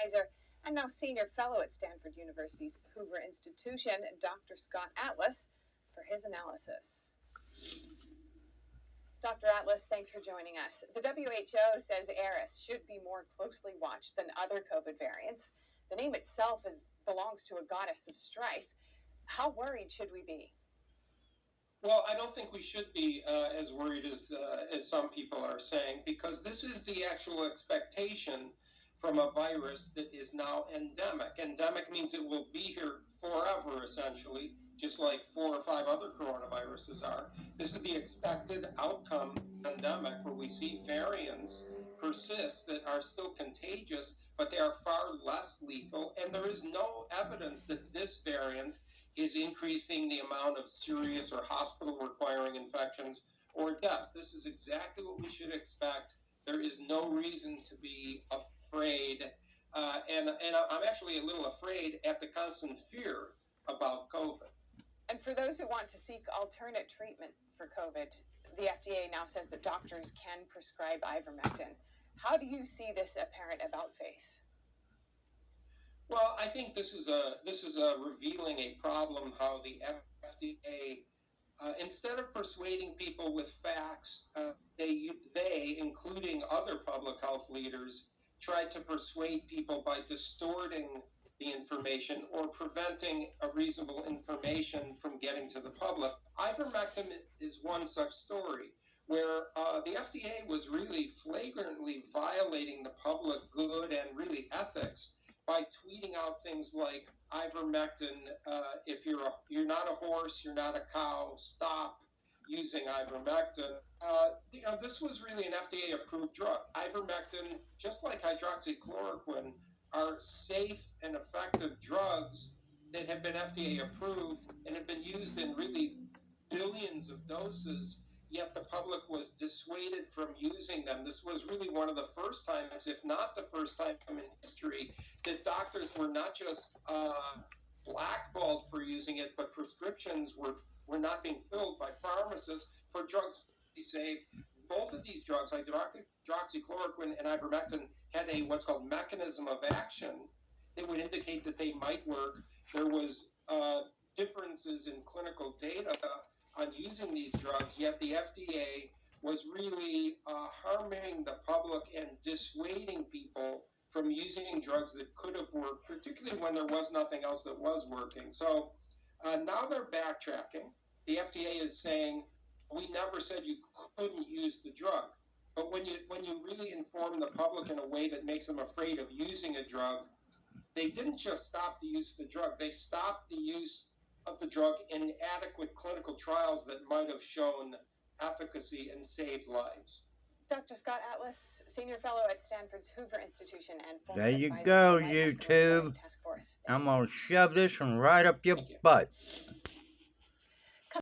advisor and now senior fellow at Stanford University's Hoover Institution, Dr. Scott Atlas, for his analysis. Dr. Atlas, thanks for joining us. The WHO says Eris should be more closely watched than other COVID variants. The name itself belongs to a goddess of strife. How worried should we be? Well, I don't think we should be as worried as some people are saying, because this is the actual expectation from a virus that is now endemic. Endemic means it will be here forever, essentially, just like 4 or 5 other coronaviruses are. This is the expected outcome endemic, where we see variants persist that are still contagious, but they are far less lethal, and there is no evidence that this variant is increasing the amount of serious or hospital requiring infections or deaths. This is exactly what we should expect. There is no reason to be afraid. And I'm actually a little afraid at the constant fear about COVID. And for those who want to seek alternate treatment for COVID, the FDA now says that doctors can prescribe ivermectin. How do you see this apparent about face? Well, I think this is revealing a problem, how the FDA, instead of persuading people with facts, they, including other public health leaders, tried to persuade people by distorting the information or preventing a reasonable information from getting to the public. Ivermectin is one such story, where the FDA was really flagrantly violating the public good and really ethics by tweeting out things like ivermectin, if you're not a horse, you're not a cow, stop using ivermectin. This was really an FDA-approved drug. Ivermectin, just like hydroxychloroquine, are safe and effective drugs that have been FDA-approved and have been used in really billions of doses, yet the public was dissuaded from using them. This was really one of the first times, if not the first time in history, that doctors were not just blackballed for using it, but prescriptions were not being filled by pharmacists for drugs to be safe. Both of these drugs, hydroxychloroquine and ivermectin, had a what's called mechanism of action that would indicate that they might work. There was differences in clinical data on using these drugs, yet the FDA was really harming the public and dissuading people from using drugs that could have worked, particularly when there was nothing else that was working. So now they're backtracking. The FDA is saying, we never said you couldn't use the drug. But when you really inform the public in a way that makes them afraid of using a drug, they didn't just stop the use of the drug, they stopped the use of the drug in adequate clinical trials that might have shown efficacy and saved lives. Dr. Scott Atlas, Senior Fellow at Stanford's Hoover Institution and former There you advisor go, to the White House YouTube. Coronavirus Task Force. I'm going to shove this one right up your butt.